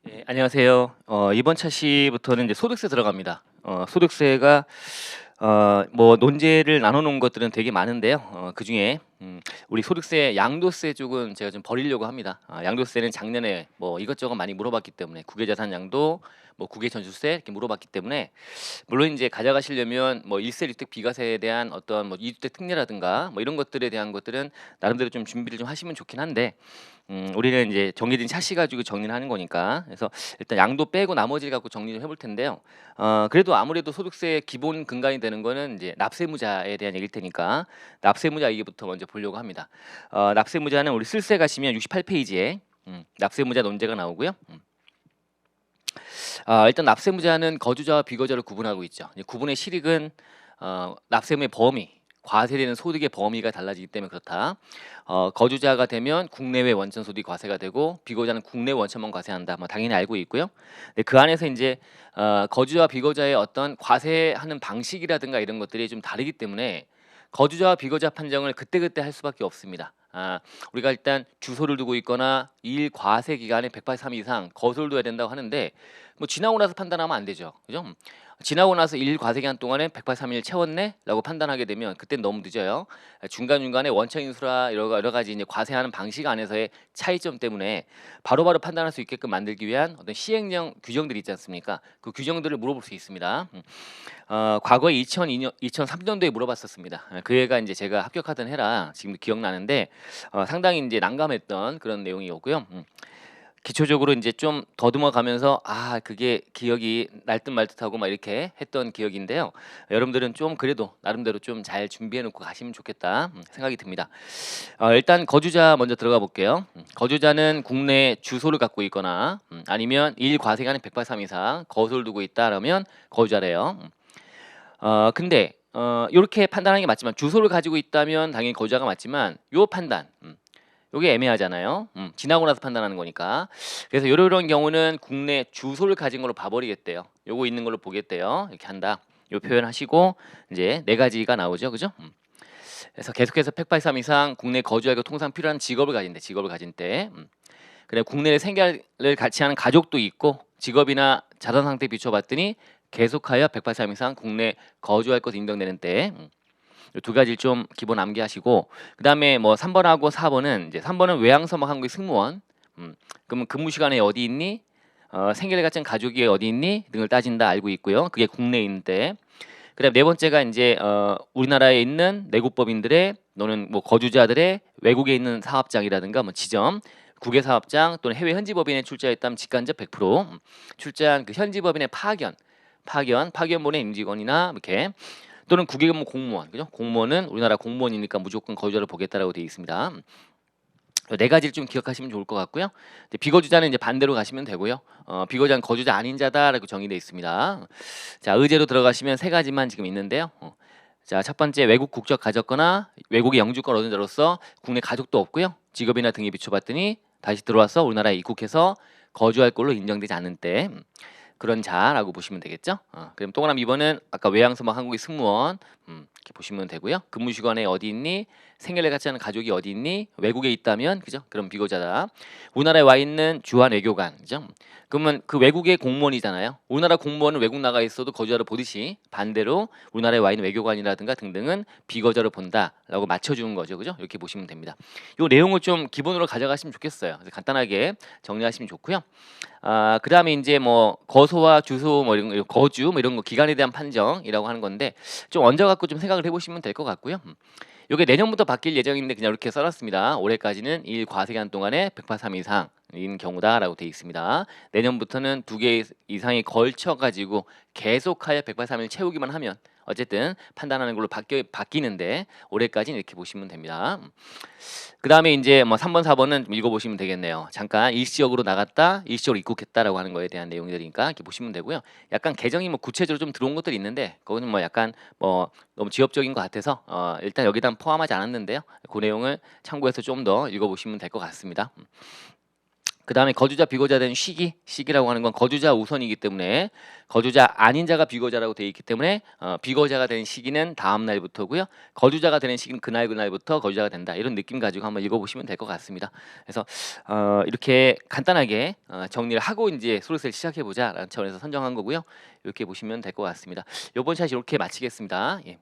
예, 안녕하세요. 이번 차시부터는 이제 소득세 들어갑니다. 소득세가 뭐 논제를 나눠 놓은 것들은 되게 많은데요. 그중에 우리 소득세 양도세 쪽은 제가 좀 버리려고 합니다. 양도세는 작년에 뭐 이것저것 많이 물어봤기 때문에 국외자산 양도, 뭐 국외전수세 이렇게 물어봤기 때문에 물론 이제 가져가시려면 뭐 일세일득 비과세에 대한 어떤 뭐 이주택 특례라든가 뭐 이런 것들에 대한 것들은 나름대로 좀 준비를 좀 하시면 좋긴 한데 우리는 이제 정해진 샤시 가지고 정리를 하는 거니까 그래서 일단 양도 빼고 나머지를 갖고 정리를 해볼 텐데요. 그래도 아무래도 소득세의 기본 근간이 되는 거는 이제 납세무자에 대한 얘기일 테니까 납세무자 얘기부터 먼저 보려고 합니다. 납세무자는 우리 쓸세 가시면 68페이지에 납세무자 논제가 나오고요. 일단 납세무자는 거주자와 비거주자를 구분하고 있죠. 이제 구분의 실익은 납세무의 범위, 과세되는 소득의 범위가 달라지기 때문에 그렇다. 거주자가 되면 국내외 원천 소득이 과세가 되고 비거주자는 국내 원천만 과세한다. 뭐 당연히 알고 있고요. 근데 그 안에서 이제 거주자와 비거주자의 어떤 과세하는 방식이라든가 이런 것들이 좀 다르기 때문에 거주자와 비거주자 판정을 그때그때 할 수밖에 없습니다. 우리가 일단 주소를 두고 있거나 일 과세 기간에 183 이상 거소를 둬야 된다고 하는데 뭐 지나고 나서 판단하면 안 되죠. 그죠? 지나고 나서 일 과세 기간 동안에 183일 채웠네라고 판단하게 되면 그땐 너무 늦어요. 중간중간에 원천 인수라 여러 가지 이제 과세하는 방식 안에서의 차이점 때문에 바로바로 판단할 수 있게끔 만들기 위한 어떤 시행령 규정들이 있지 않습니까? 그 규정들을 물어볼 수 있습니다. 과거에 2002년, 2003년도에 물어봤었습니다. 그 해가 이제 제가 합격하던 해라 지금도 기억나는데 상당히 이제 난감했던 그런 내용이었고요. 기초적으로 이제 좀 더듬어 가면서 그게 기억이 날 듯 말 듯하고 막 이렇게 했던 기억인데요. 여러분들은 좀 그래도 나름대로 좀 잘 준비해 놓고 가시면 좋겠다 생각이 듭니다. 일단 거주자 먼저 들어가 볼게요. 거주자는 국내 주소를 갖고 있거나 아니면 일 과세기간에 183 이상 거소를 두고 있다라면 거주자래요. 근데 요렇게 판단하는 게 맞지만 주소를 가지고 있다면 당연히 거주자가 맞지만 요 판단 요게 애매하잖아요. 지나고 나서 판단하는 거니까. 그래서 요런 경우는 국내 주소를 가진 걸로 봐 버리겠대요. 요거 있는 걸로 보겠대요. 이렇게 한다. 요 표현하시고 이제 네 가지가 나오죠. 그죠? 그래서 계속해서 183 이상 국내 거주하고 통상 필요한 직업을 가진 때. 그다음에 국내에 생계를 같이 하는 가족도 있고 직업이나 자산 상태 비춰봤더니 계속하여 183 이상 국내 거주할 것으로 인정되는 때. 두 가지를 좀 기본 암기하시고 그다음에 뭐 3번하고 4번은 이제 3번은 외항서막 한국의 승무원. 그러면 근무 시간에 어디 있니? 생계를 갖춘 가족이 어디 있니? 등을 따진다 알고 있고요. 그게 국내에 있는데. 그다음 네 번째가 이제 우리나라에 있는 내국법인들의 또는 뭐 거주자들의 외국에 있는 사업장이라든가 뭐 지점, 국외 사업장 또는 해외 현지 법인에 출자했다면 직간접 100%, 출자한 그 현지 법인의 파견본의 임직원이나 이렇게 또는 국외 근무 공무원, 그죠? 공무원은 우리나라 공무원이니까 무조건 거주자를 보겠다라고 되어 있습니다. 네 가지를 좀 기억하시면 좋을 것 같고요. 비거주자는 이제 반대로 가시면 되고요. 비거주자는 거주자 아닌 자다라고 정의되어 있습니다. 자, 의제로 들어가시면 세 가지만 지금 있는데요. 자, 첫 번째 외국 국적 가졌거나 외국의 영주권 얻은 자로서 국내 가족도 없고요. 직업이나 등에 비춰봤더니 다시 들어와서 우리나라에 입국해서 거주할 걸로 인정되지 않는 때 그런 자라고 보시면 되겠죠. 그럼 동그라미 2번은 아까 외항서막 한국의 승무원 이렇게 보시면 되고요. 근무 시간에 어디 있니? 생계를 같이 하는 가족이 어디 있니? 외국에 있다면 그죠? 그럼 비거자다. 우리나라에 와 있는 주한 외교관 그죠? 그러면 그 외국의 공무원이잖아요. 우리나라 공무원은 외국 나가 있어도 거주자로 보듯이 반대로 우리나라에 와 있는 외교관이라든가 등등은 비거자로 본다라고 맞춰주는 거죠, 그죠? 이렇게 보시면 됩니다. 이 내용을 좀 기본으로 가져가시면 좋겠어요. 그래서 간단하게 정리하시면 좋고요. 그다음에 이제 뭐 거소와 주소 뭐 이런 거 거주 뭐 이런 거 기간에 대한 판정이라고 하는 건데 좀 얹어 갖고 좀 생각을 해보시면 될 것 같고요. 요게 내년부터 바뀔 예정인데 그냥 이렇게 써놨습니다. 올해까지는 일 과세기간 동안에 183 이상인 경우다라고 되어 있습니다. 내년부터는 2개 이상이 걸쳐 가지고 계속하여 183일 채우기만 하면 어쨌든 판단하는 걸로 바뀌는데 올해까지는 이렇게 보시면 됩니다. 그다음에 이제 뭐 3번, 4번은 좀 읽어보시면 되겠네요. 잠깐 일시적으로 나갔다, 일시적으로 입국했다라고 하는 거에 대한 내용들이니까 이렇게 보시면 되고요. 약간 개정이 뭐 구체적으로 좀 들어온 것들이 있는데 그거는 뭐 약간 뭐 너무 지엽적인 것 같아서 일단 여기다 포함하지 않았는데요. 그 내용을 참고해서 좀 더 읽어보시면 될 것 같습니다. 그 다음에 거주자 비거자 된 시기라고 하는 건 거주자 우선이기 때문에 거주자 아닌 자가 비거자라고 되어 있기 때문에 비거자가 되는 시기는 다음 날부터고요. 거주자가 되는 시기는 그날부터 거주자가 된다. 이런 느낌 가지고 한번 읽어보시면 될 것 같습니다. 그래서 이렇게 간단하게 정리를 하고 이제 소리셀 시작해보자라는 차원에서 선정한 거고요. 이렇게 보시면 될 것 같습니다. 이번 샷 이렇게 마치겠습니다. 예.